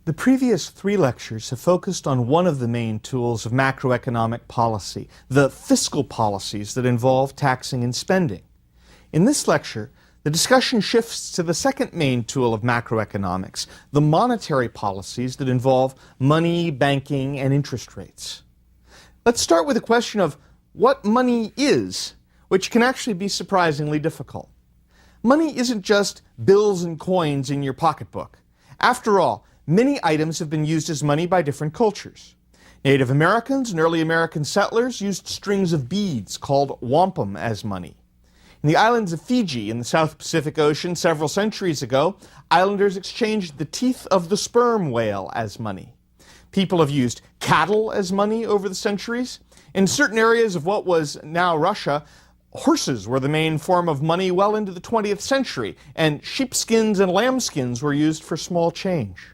The previous three lectures have focused on one of the main tools of macroeconomic policy, the fiscal policies that involve taxing and spending. In this lecture, the discussion shifts to the second main tool of macroeconomics, the monetary policies that involve money, banking, and interest rates. Let's start with the question of what money is, which can actually be surprisingly difficult. Money isn't just bills and coins in your pocketbook. After all, many items have been used as money by different cultures. Native Americans and early American settlers used strings of beads called wampum as money. In the islands of Fiji in the South Pacific Ocean several centuries ago, islanders exchanged the teeth of the sperm whale as money. People have used cattle as money over the centuries. In certain areas of what was now Russia, horses were the main form of money well into the 20th century, and sheepskins and lambskins were used for small change.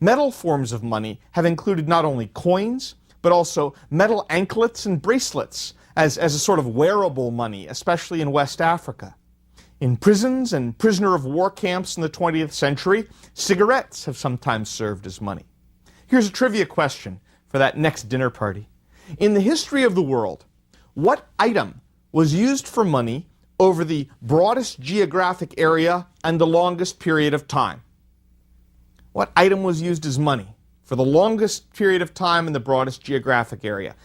Metal forms of money have included not only coins, but also metal anklets and bracelets as a sort of wearable money, especially in West Africa. In prisons and prisoner of war camps in the 20th century, cigarettes have sometimes served as money. Here's a trivia question for that next dinner party. In the history of the world, what item was used for money over the broadest geographic area and the longest period of time? What item was used as money for the longest period of time in the broadest geographic area?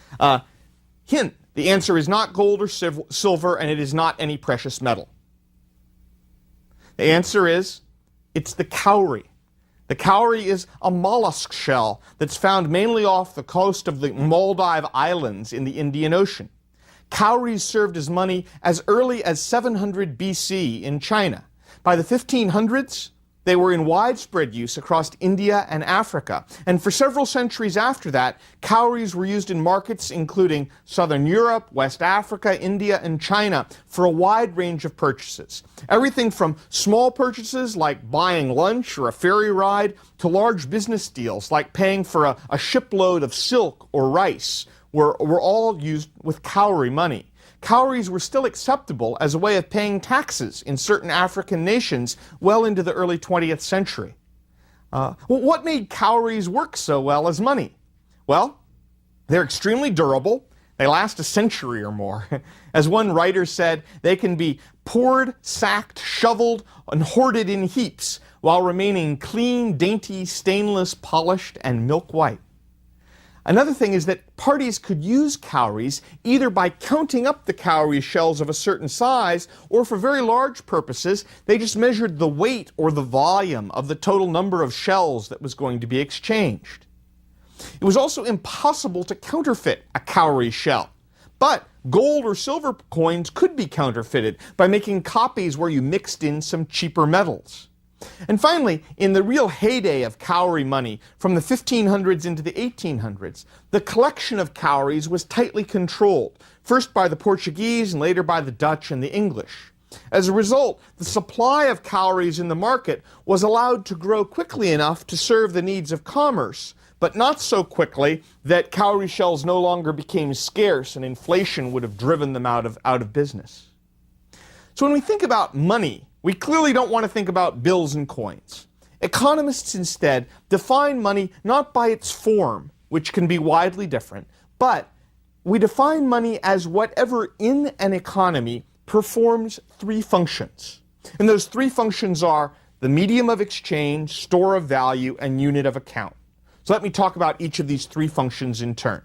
Hint, the answer is not gold or silver, and it is not any precious metal. The answer is, it's the cowrie. The cowrie is a mollusk shell that's found mainly off the coast of the Maldive Islands in the Indian Ocean. Cowries served as money as early as 700 BC in China. By the 1500s, they were in widespread use across India and Africa. And for several centuries after that, cowries were used in markets including Southern Europe, West Africa, India, and China for a wide range of purchases. Everything from small purchases like buying lunch or a ferry ride to large business deals like paying for a shipload of silk or rice were all used with cowrie money. Cowries were still acceptable as a way of paying taxes in certain African nations well into the early 20th century. What made cowries work so well as money? Well, they're extremely durable. They last a century or more. As one writer said, they can be poured, sacked, shoveled, and hoarded in heaps while remaining clean, dainty, stainless, polished, and milk white. Another thing is that parties could use cowries either by counting up the cowrie shells of a certain size, or for very large purposes, they just measured the weight or the volume of the total number of shells that was going to be exchanged. It was also impossible to counterfeit a cowrie shell, but gold or silver coins could be counterfeited by making copies where you mixed in some cheaper metals. And finally, in the real heyday of cowrie money, from the 1500s into the 1800s, the collection of cowries was tightly controlled, first by the Portuguese and later by the Dutch and the English. As a result, the supply of cowries in the market was allowed to grow quickly enough to serve the needs of commerce, but not so quickly that cowrie shells no longer became scarce and inflation would have driven them out of business. So when we think about money, we clearly don't want to think about bills and coins. Economists instead define money not by its form, which can be widely different, but we define money as whatever in an economy performs three functions. And those three functions are the medium of exchange, store of value, and unit of account. So let me talk about each of these three functions in turn.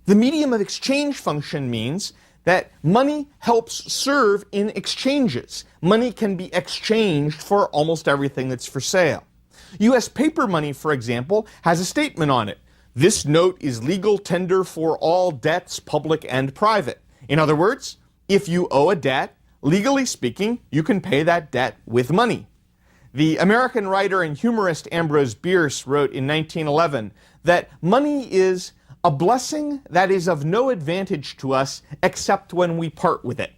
The medium of exchange function means that money helps serve in exchanges. Money can be exchanged for almost everything that's for sale. U.S. paper money, for example, has a statement on it. This note is legal tender for all debts, public and private. In other words, if you owe a debt, legally speaking, you can pay that debt with money. The American writer and humorist Ambrose Bierce wrote in 1911 that money is a blessing that is of no advantage to us except when we part with it.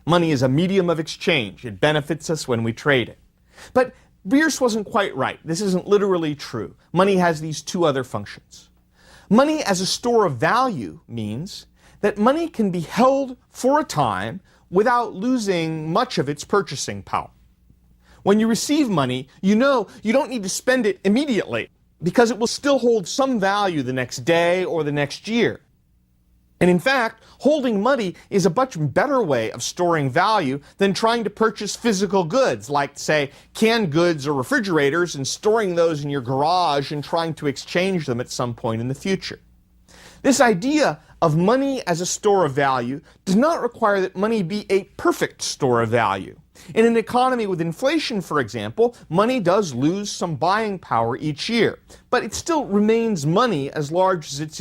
Money is a medium of exchange. It benefits us when we trade it. But Bierce wasn't quite right. This isn't literally true. Money has these two other functions. Money as a store of value means that money can be held for a time without losing much of its purchasing power. When you receive money, you know you don't need to spend it immediately because it will still hold some value the next day or the next year. And in fact, holding money is a much better way of storing value than trying to purchase physical goods, like, say, canned goods or refrigerators, and storing those in your garage and trying to exchange them at some point in the future. This idea of money as a store of value does not require that money be a perfect store of value. In an economy with inflation, for example, money does lose some buying power each year, but it still remains money as long as it's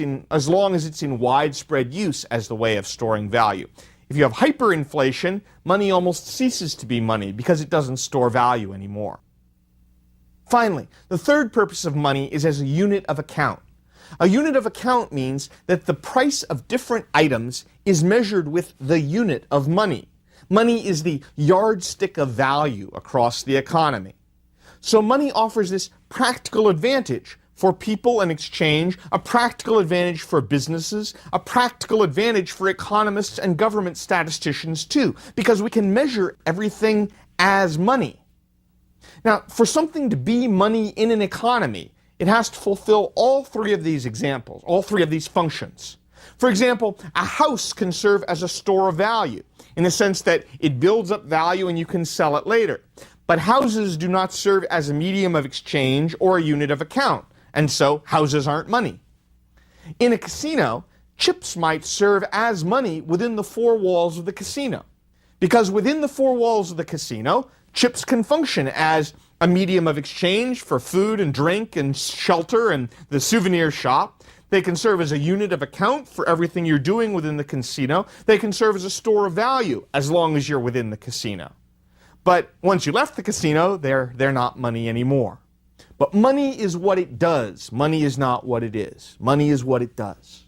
in widespread use as the way of storing value. If you have hyperinflation, money almost ceases to be money because it doesn't store value anymore. Finally, the third purpose of money is as a unit of account. A unit of account means that the price of different items is measured with the unit of money. Money is the yardstick of value across the economy. So money offers this practical advantage for people and exchange, a practical advantage for businesses, a practical advantage for economists and government statisticians too, because we can measure everything as money. Now, for something to be money in an economy, it has to fulfill all three of these examples, all three of these functions. For example, a house can serve as a store of value, in the sense that it builds up value and you can sell it later. But houses do not serve as a medium of exchange or a unit of account, and so houses aren't money. In a casino, chips might serve as money within the four walls of the casino, because within the four walls of the casino, chips can function as a medium of exchange for food and drink and shelter and the souvenir shop. They can serve as a unit of account for everything you're doing within the casino. They can serve as a store of value as long as you're within the casino. But once you left the casino, they're not money anymore. But money is what it does. Money is not what it is. Money is what it does.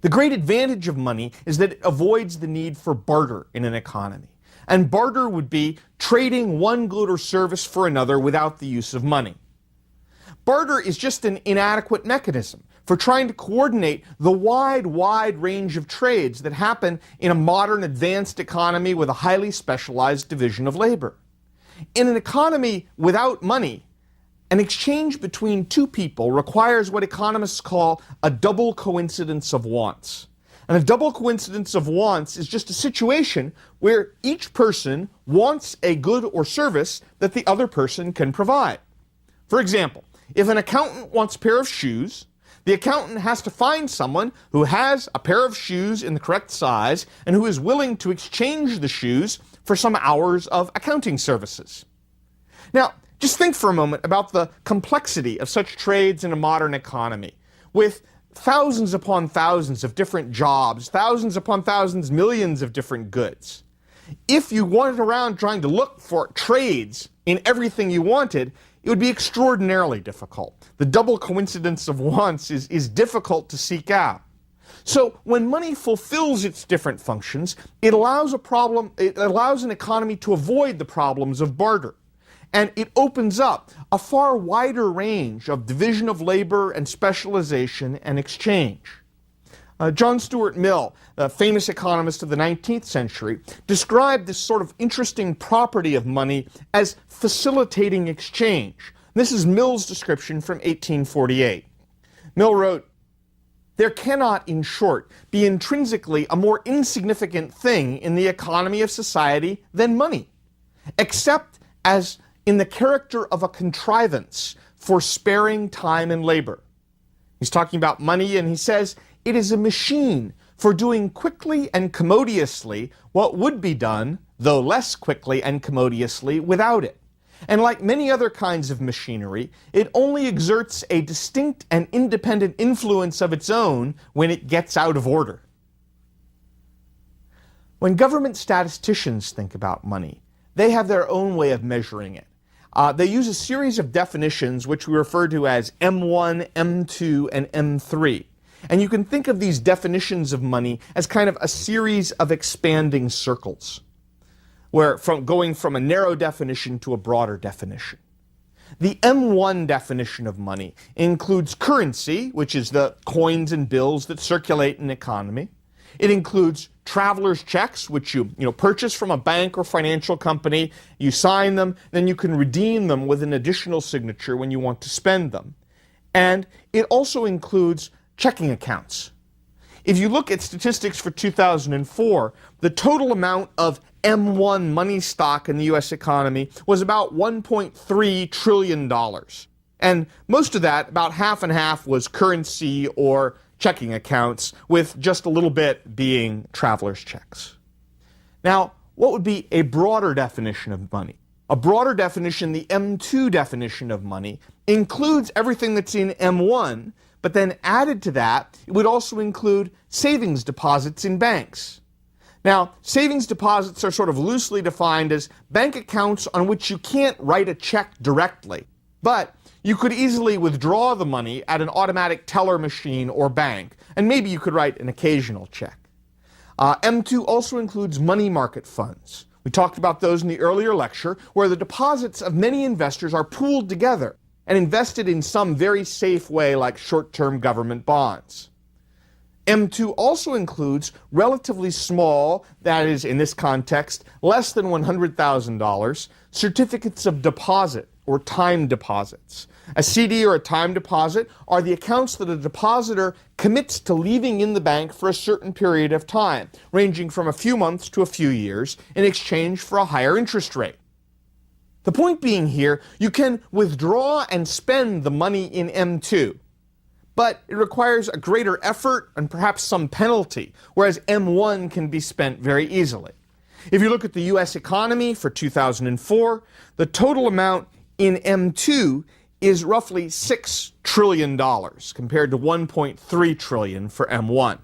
The great advantage of money is that it avoids the need for barter in an economy. And barter would be trading one good or service for another without the use of money. Barter is just an inadequate mechanism for trying to coordinate the wide range of trades that happen in a modern advanced economy with a highly specialized division of labor. In an economy without money, an exchange between two people requires what economists call a double coincidence of wants. And a double coincidence of wants is just a situation where each person wants a good or service that the other person can provide. For example, if an accountant wants a pair of shoes, the accountant has to find someone who has a pair of shoes in the correct size and who is willing to exchange the shoes for some hours of accounting services. Now, just think for a moment about the complexity of such trades in a modern economy, with thousands upon thousands of different jobs, thousands upon thousands, millions of different goods. If you went around trying to look for trades in everything you wanted, it would be extraordinarily difficult. The double coincidence of wants is difficult to seek out. So when money fulfills its different functions, it allows an economy to avoid the problems of barter. And it opens up a far wider range of division of labor and specialization and exchange. John Stuart Mill, a famous economist of the 19th century, described this sort of interesting property of money as facilitating exchange. This is Mill's description from 1848. Mill wrote, "There cannot, in short, be intrinsically a more insignificant thing in the economy of society than money, except as in the character of a contrivance for sparing time and labor." He's talking about money, and he says, "It is a machine for doing quickly and commodiously what would be done, though less quickly and commodiously, without it. And like many other kinds of machinery, it only exerts a distinct and independent influence of its own when it gets out of order." When government statisticians think about money, they have their own way of measuring it. They use a series of definitions which we refer to as M1, M2, and M3. And you can think of these definitions of money as kind of a series of expanding circles, going from a narrow definition to a broader definition. The M1 definition of money includes currency, which is the coins and bills that circulate in an economy. It includes traveler's checks, which you purchase from a bank or financial company. You sign them, then you can redeem them with an additional signature when you want to spend them. And it also includes checking accounts. If you look at statistics for 2004, the total amount of M1 money stock in the U.S. economy was about $1.3 trillion. And most of that, about half and half, was currency or checking accounts, with just a little bit being traveler's checks. Now, what would be a broader definition of money? A broader definition, the M2 definition of money, includes everything that's in M1, but then added to that, it would also include savings deposits in banks. Now, savings deposits are sort of loosely defined as bank accounts on which you can't write a check directly, but you could easily withdraw the money at an automatic teller machine or bank, and maybe you could write an occasional check. M2 also includes money market funds. We talked about those in the earlier lecture, where the deposits of many investors are pooled together and invested in some very safe way like short-term government bonds. M2 also includes relatively small, that is, in this context, less than $100,000, certificates of deposit or time deposits. A CD or a time deposit are the accounts that a depositor commits to leaving in the bank for a certain period of time, ranging from a few months to a few years, in exchange for a higher interest rate. The point being here, you can withdraw and spend the money in M2, but it requires a greater effort and perhaps some penalty, whereas M1 can be spent very easily. If you look at the U.S. economy for 2004, the total amount in M2 is roughly $6 trillion compared to $1.3 trillion for M1.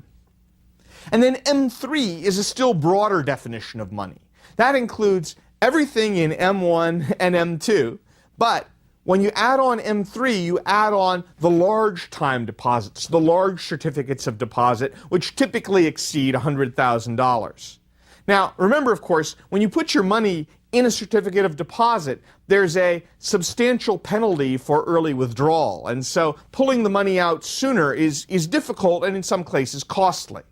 And then M3 is a still broader definition of money. That includes everything in M1 and M2, but when you add on M3, you add on the large time deposits, the large certificates of deposit, which typically exceed $100,000. Now, remember, of course, when you put your money in a certificate of deposit, there's a substantial penalty for early withdrawal, and so pulling the money out sooner is difficult and in some cases costly.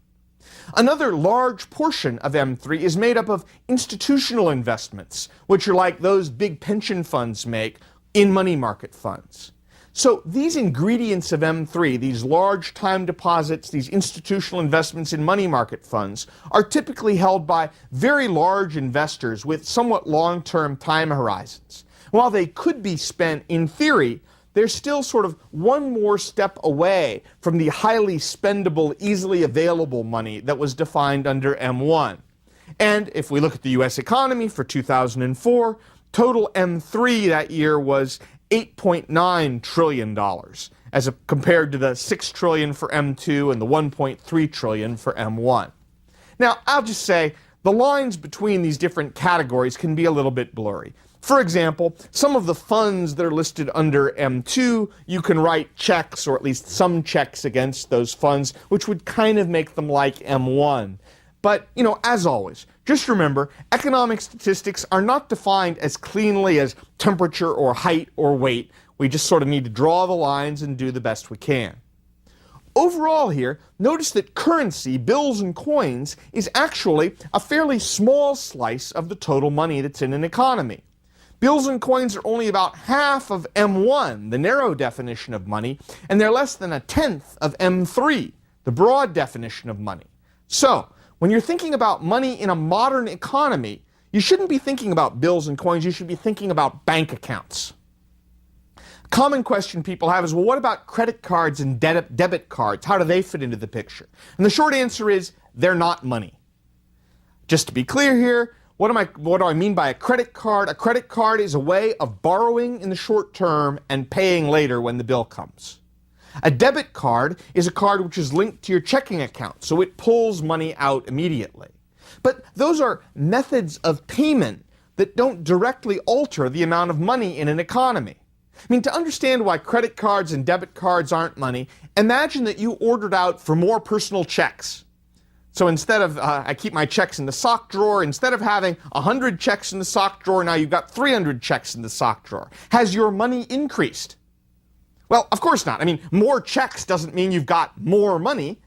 Another large portion of M3 is made up of institutional investments, which are like those big pension funds make in money market funds. So these ingredients of M3, these large time deposits, these institutional investments in money market funds, are typically held by very large investors with somewhat long-term time horizons. While they could be spent in theory, they're still sort of one more step away from the highly spendable, easily available money that was defined under M1. And if we look at the U.S. economy for 2004, total M3 that year was $8.9 trillion, as compared to the $6 trillion for M2 and the $1.3 trillion for M1. Now, I'll just say the lines between these different categories can be a little bit blurry. For example, some of the funds that are listed under M2, you can write checks, or at least some checks against those funds, which would kind of make them like M1. But, as always, just remember, economic statistics are not defined as cleanly as temperature or height or weight. We just sort of need to draw the lines and do the best we can. Overall here, notice that currency, bills and coins, is actually a fairly small slice of the total money that's in an economy. Bills and coins are only about half of M1, the narrow definition of money, and they're less than a tenth of M3, the broad definition of money. So, when you're thinking about money in a modern economy, you shouldn't be thinking about bills and coins, you should be thinking about bank accounts. A common question people have is, well, what about credit cards and debit cards? How do they fit into the picture? And the short answer is, they're not money. Just to be clear here, what do I mean by a credit card? A credit card is a way of borrowing in the short term and paying later when the bill comes. A debit card is a card which is linked to your checking account, so it pulls money out immediately. But those are methods of payment that don't directly alter the amount of money in an economy. I mean, to understand why credit cards and debit cards aren't money, imagine that you ordered out for more personal checks. So instead of, I keep my checks in the sock drawer, instead of having 100 checks in the sock drawer, now you've got 300 checks in the sock drawer. Has your money increased? Well, of course not. I mean, more checks doesn't mean you've got more money.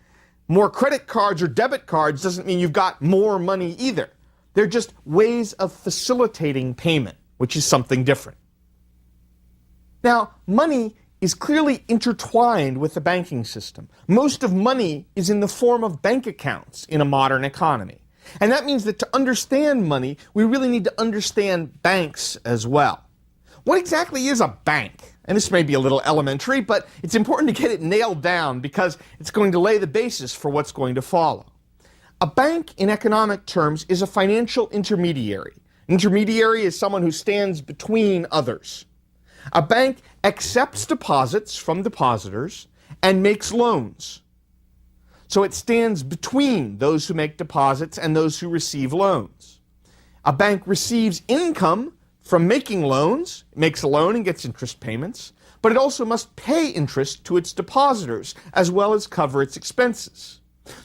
More credit cards or debit cards doesn't mean you've got more money either. They're just ways of facilitating payment, which is something different. Now, money is clearly intertwined with the banking system. Most of money is in the form of bank accounts in a modern economy. And that means that to understand money, we really need to understand banks as well. What exactly is a bank? And this may be a little elementary, but it's important to get it nailed down because it's going to lay the basis for what's going to follow. A bank, in economic terms, is a financial intermediary. An intermediary is someone who stands between others. A bank accepts deposits from depositors and makes loans. So it stands between those who make deposits and those who receive loans. A bank receives income from making loans, it makes a loan and gets interest payments, but it also must pay interest to its depositors as well as cover its expenses.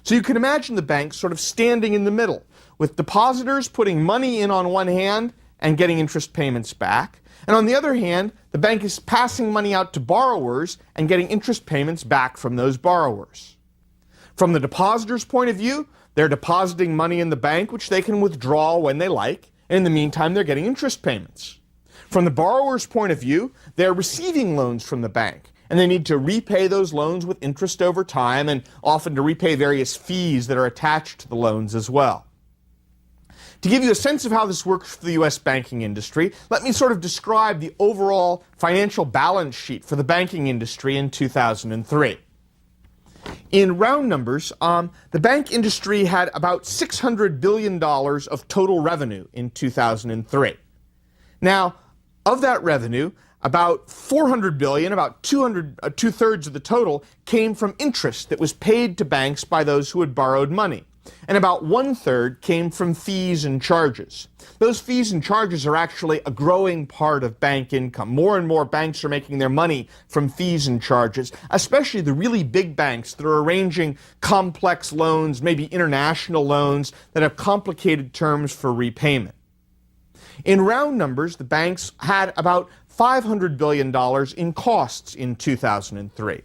So you can imagine the bank sort of standing in the middle, with depositors putting money in on one hand and getting interest payments back, and on the other hand, the bank is passing money out to borrowers and getting interest payments back from those borrowers. From the depositor's point of view, they're depositing money in the bank, which they can withdraw when they like, and in the meantime, they're getting interest payments. From the borrower's point of view, they're receiving loans from the bank, and they need to repay those loans with interest over time, and often to repay various fees that are attached to the loans as well. To give you a sense of how this works for the U.S. banking industry, let me sort of describe the overall financial balance sheet for the banking industry in 2003. In round numbers, the bank industry had about $600 billion of total revenue in 2003. Now, of that revenue, about $400 billion, about two-thirds of the total, came from interest that was paid to banks by those who had borrowed money. And about one-third came from fees and charges. Those fees and charges are actually a growing part of bank income. More and more banks are making their money from fees and charges, especially the really big banks that are arranging complex loans, maybe international loans that have complicated terms for repayment. In round numbers, the banks had about $500 billion in costs in 2003.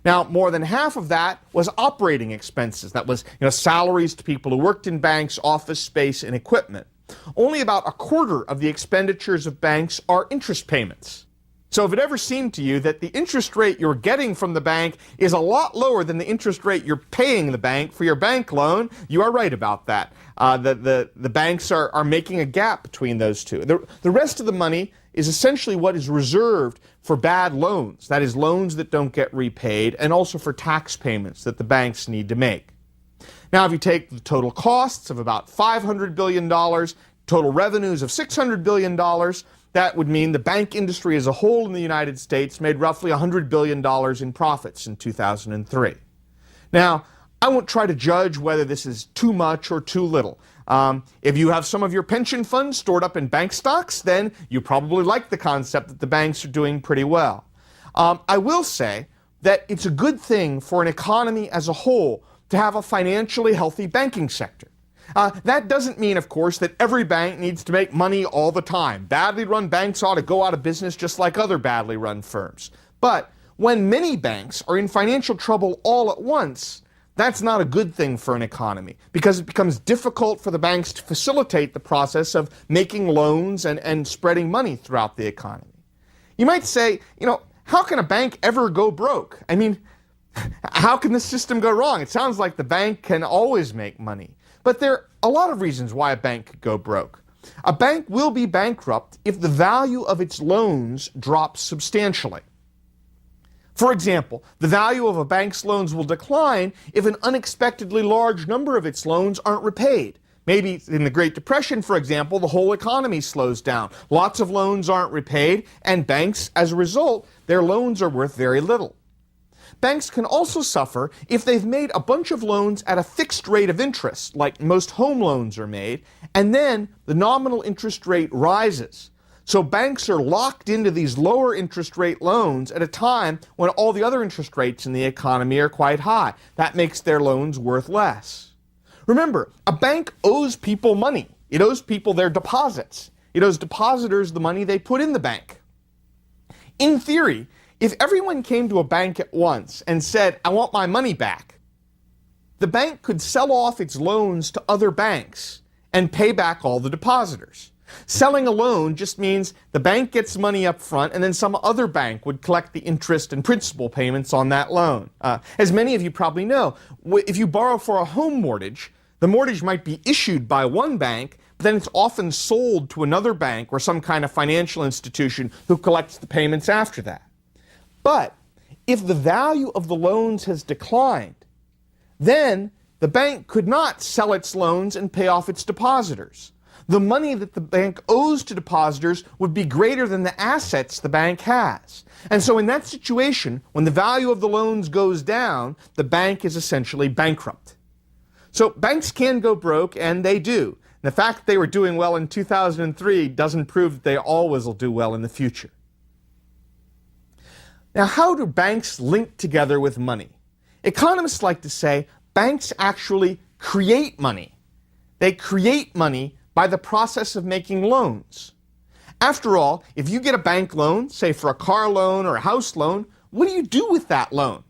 Now, more than half of that was operating expenses. That was, salaries to people who worked in banks, office space, and equipment. Only about a quarter of the expenditures of banks are interest payments. So if it ever seemed to you that the interest rate you're getting from the bank is a lot lower than the interest rate you're paying the bank for your bank loan, you are right about that. The banks are making a gap between those two. The rest of the money is essentially what is reserved for bad loans, that is, loans that don't get repaid, and also for tax payments that the banks need to make. Now, if you take the total costs of about $500 billion, total revenues of $600 billion, that would mean the bank industry as a whole in the United States made roughly $100 billion in profits in 2003. Now, I won't try to judge whether this is too much or too little. If you have some of your pension funds stored up in bank stocks, then you probably like the concept that the banks are doing pretty well. I will say that it's a good thing for an economy as a whole to have a financially healthy banking sector. That doesn't mean, of course, that every bank needs to make money all the time. Badly run banks ought to go out of business just like other badly run firms. But when many banks are in financial trouble all at once, that's not a good thing for an economy because it becomes difficult for the banks to facilitate the process of making loans and spreading money throughout the economy. You might say, how can a bank ever go broke? I mean, how can this system go wrong? It sounds like the bank can always make money. But there are a lot of reasons why a bank could go broke. A bank will be bankrupt if the value of its loans drops substantially. For example, the value of a bank's loans will decline if an unexpectedly large number of its loans aren't repaid. Maybe in the Great Depression, for example, the whole economy slows down. Lots of loans aren't repaid, and banks, as a result, their loans are worth very little. Banks can also suffer if they've made a bunch of loans at a fixed rate of interest, like most home loans are made, and then the nominal interest rate rises. So banks are locked into these lower interest rate loans at a time when all the other interest rates in the economy are quite high. That makes their loans worth less. Remember, a bank owes people money. It owes people their deposits. It owes depositors the money they put in the bank. In theory, if everyone came to a bank at once and said, "I want my money back," the bank could sell off its loans to other banks and pay back all the depositors. Selling a loan just means the bank gets money up front and then some other bank would collect the interest and principal payments on that loan. As many of you probably know, if you borrow for a home mortgage, the mortgage might be issued by one bank, but then it's often sold to another bank or some kind of financial institution who collects the payments after that. But if the value of the loans has declined, then the bank could not sell its loans and pay off its depositors. The money that the bank owes to depositors would be greater than the assets the bank has. And so in that situation, when the value of the loans goes down, the bank is essentially bankrupt. So banks can go broke, and they do. And the fact that they were doing well in 2003 doesn't prove that they always will do well in the future. Now, how do banks link together with money? Economists like to say banks actually create money. They create money by the process of making loans. After all, if you get a bank loan, say for a car loan or a house loan, what do you do with that loan?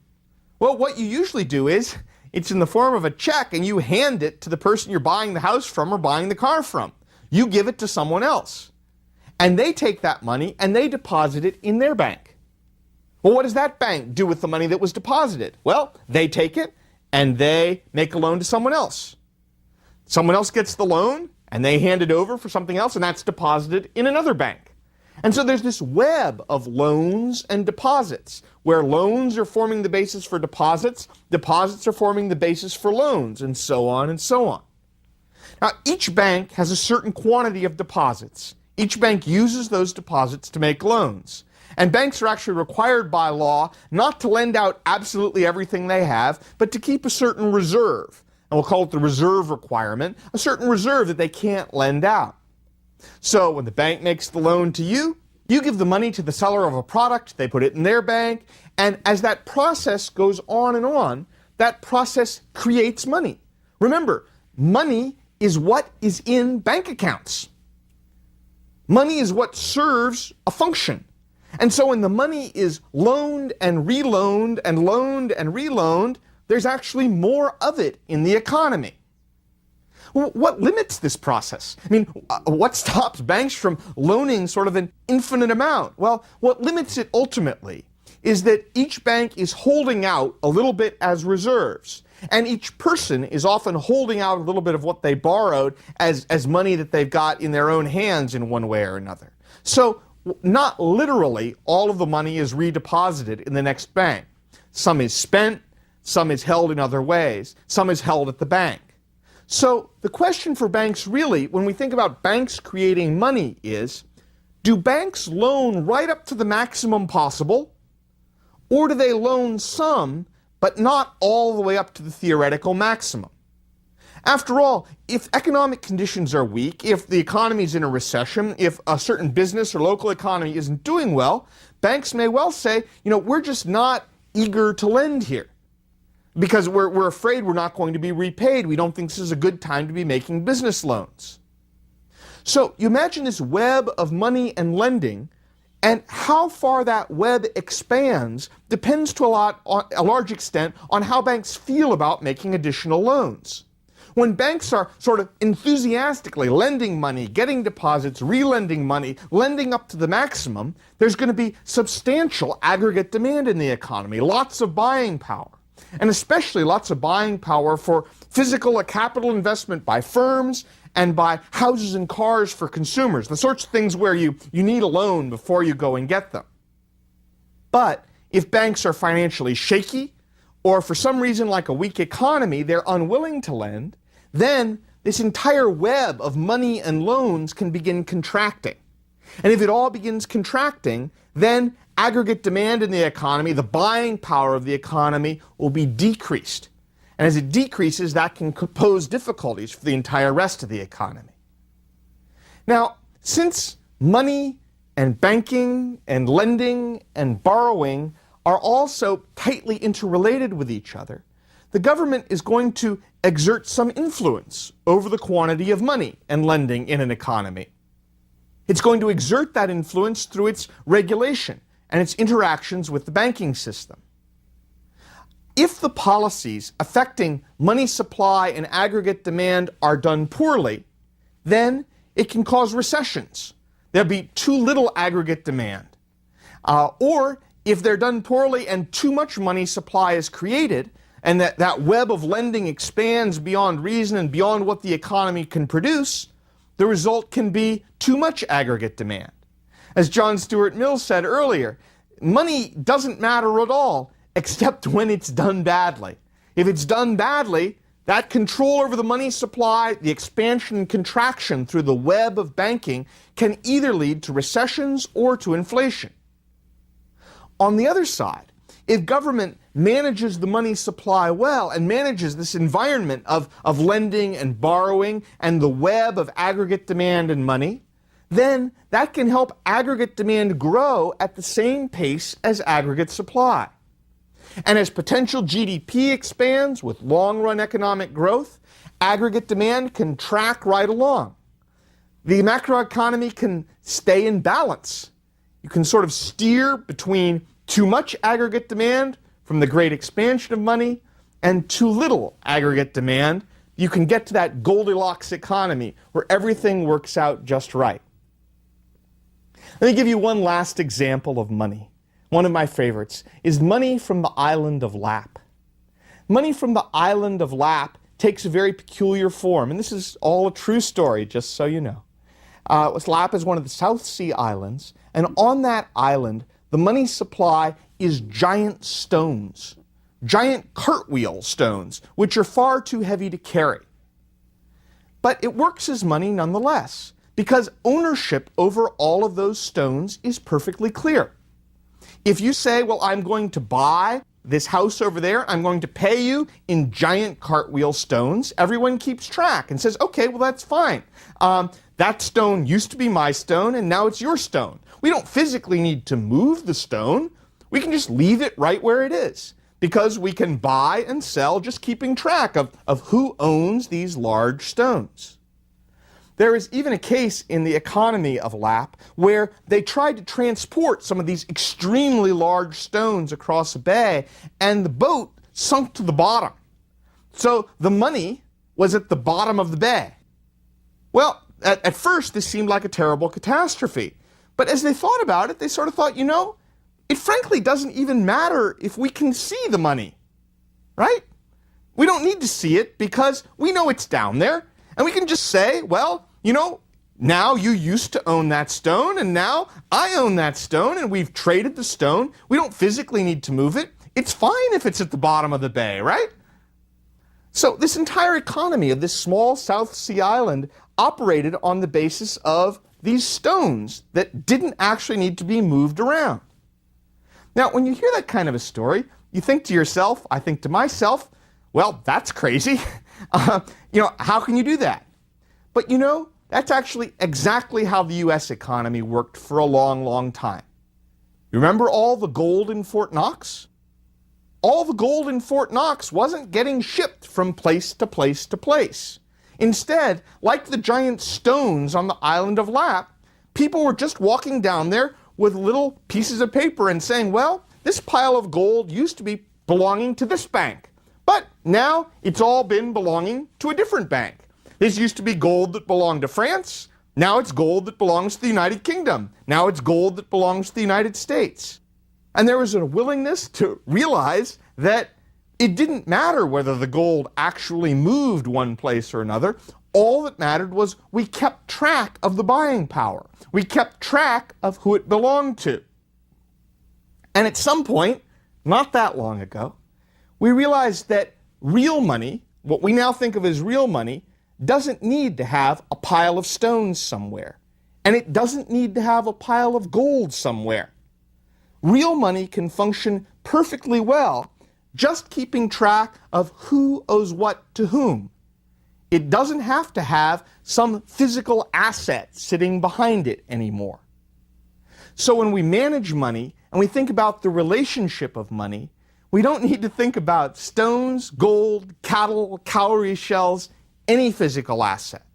Well, what you usually do is, it's in the form of a check and you hand it to the person you're buying the house from or buying the car from. You give it to someone else. And they take that money and they deposit it in their bank. Well, what does that bank do with the money that was deposited? Well, they take it and they make a loan to someone else. Someone else gets the loan and they hand it over for something else, and that's deposited in another bank. And so there's this web of loans and deposits, where loans are forming the basis for deposits, deposits are forming the basis for loans, and so on and so on. Now, each bank has a certain quantity of deposits. Each bank uses those deposits to make loans. And banks are actually required by law not to lend out absolutely everything they have, but to keep a certain reserve. And we'll call it the reserve requirement, a certain reserve that they can't lend out. So when the bank makes the loan to you, you give the money to the seller of a product, they put it in their bank, and as that process goes on, that process creates money. Remember, money is what is in bank accounts. Money is what serves a function. And so when the money is loaned and reloaned and loaned and reloaned, there's actually more of it in the economy. What limits this process? I mean, what stops banks from loaning sort of an infinite amount? Well, what limits it ultimately is that each bank is holding out a little bit as reserves. And each person is often holding out a little bit of what they borrowed as money that they've got in their own hands in one way or another. So not literally all of the money is redeposited in the next bank. Some is spent, some is held in other ways, some is held at the bank. So the question for banks really, when we think about banks creating money, is, do banks loan right up to the maximum possible, or do they loan some, but not all the way up to the theoretical maximum? After all, if economic conditions are weak, if the economy is in a recession, if a certain business or local economy isn't doing well, banks may well say, we're just not eager to lend here, because we're afraid we're not going to be repaid. We don't think this is a good time to be making business loans. So you imagine this web of money and lending, and how far that web expands depends to a large extent on how banks feel about making additional loans. When banks are sort of enthusiastically lending money, getting deposits, relending money, lending up to the maximum, there's going to be substantial aggregate demand in the economy, lots of buying power. And especially lots of buying power for physical capital investment by firms and by houses and cars for consumers, the sorts of things where you need a loan before you go and get them. But if banks are financially shaky, or for some reason like a weak economy, they're unwilling to lend, then this entire web of money and loans can begin contracting. And if it all begins contracting, then aggregate demand in the economy, the buying power of the economy, will be decreased. And as it decreases, that can pose difficulties for the entire rest of the economy. Now, since money and banking and lending and borrowing are all so tightly interrelated with each other, the government is going to exert some influence over the quantity of money and lending in an economy. It's going to exert that influence through its regulation and its interactions with the banking system. If the policies affecting money supply and aggregate demand are done poorly, then it can cause recessions. There'll be too little aggregate demand. Or if they're done poorly and too much money supply is created, and that web of lending expands beyond reason and beyond what the economy can produce, the result can be too much aggregate demand. As John Stuart Mill said earlier, money doesn't matter at all except when it's done badly. If it's done badly, that control over the money supply, the expansion and contraction through the web of banking, can either lead to recessions or to inflation. On the other side, if government manages the money supply well and manages this environment of lending and borrowing and the web of aggregate demand and money, then that can help aggregate demand grow at the same pace as aggregate supply. And as potential GDP expands with long-run economic growth, aggregate demand can track right along. The macroeconomy can stay in balance. You can sort of steer between too much aggregate demand from the great expansion of money and too little aggregate demand. You can get to that Goldilocks economy where everything works out just right. Let me give you one last example of money. One of my favorites is money from the island of Lapp. Money from the island of Lapp takes a very peculiar form, and this is all a true story, just so you know. Lapp is one of the South Sea islands, and on that island, the money supply is giant stones, giant cartwheel stones, which are far too heavy to carry. But it works as money nonetheless, because ownership over all of those stones is perfectly clear. If you say, well, I'm going to buy this house over there, I'm going to pay you in giant cartwheel stones, everyone keeps track and says, okay, well, that's fine. That stone used to be my stone, and now it's your stone. We don't physically need to move the stone. We can just leave it right where it is, because we can buy and sell just keeping track of who owns these large stones. There is even a case in the economy of Lapp where they tried to transport some of these extremely large stones across a bay, and the boat sunk to the bottom. So the money was at the bottom of the bay. Well, at first this seemed like a terrible catastrophe. But as they thought about it, they sort of thought, it frankly doesn't even matter if we can see the money, right? We don't need to see it because we know it's down there. And we can just say, well, now you used to own that stone, and now I own that stone, and we've traded the stone. We don't physically need to move it. It's fine if it's at the bottom of the bay, right? So this entire economy of this small South Sea island operated on the basis of these stones that didn't actually need to be moved around. Now, when you hear that kind of a story, you think to yourself, I think to myself, well, that's crazy. How can you do that? But that's actually exactly how the U.S. economy worked for a long, long time. You remember all the gold in Fort Knox? All the gold in Fort Knox wasn't getting shipped from place to place to place. Instead, like the giant stones on the island of Lapp, people were just walking down there with little pieces of paper and saying, well, this pile of gold used to be belonging to this bank, but now it's all been belonging to a different bank. This used to be gold that belonged to France. Now it's gold that belongs to the United Kingdom. Now it's gold that belongs to the United States. And there was a willingness to realize that it didn't matter whether the gold actually moved one place or another. All that mattered was we kept track of the buying power. We kept track of who it belonged to. And at some point, not that long ago, we realized that real money, what we now think of as real money, doesn't need to have a pile of stones somewhere. And it doesn't need to have a pile of gold somewhere. Real money can function perfectly well, just keeping track of who owes what to whom. It doesn't have to have some physical asset sitting behind it anymore. So when we manage money and we think about the relationship of money, we don't need to think about stones, gold, cattle, cowrie shells, any physical asset.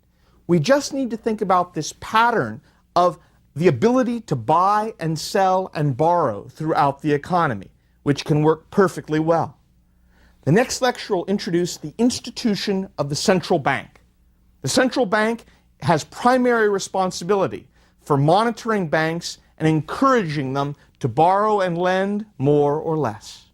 We just need to think about this pattern of the ability to buy and sell and borrow throughout the economy, which can work perfectly well. The next lecture will introduce the institution of the central bank. The central bank has primary responsibility for monitoring banks and encouraging them to borrow and lend more or less.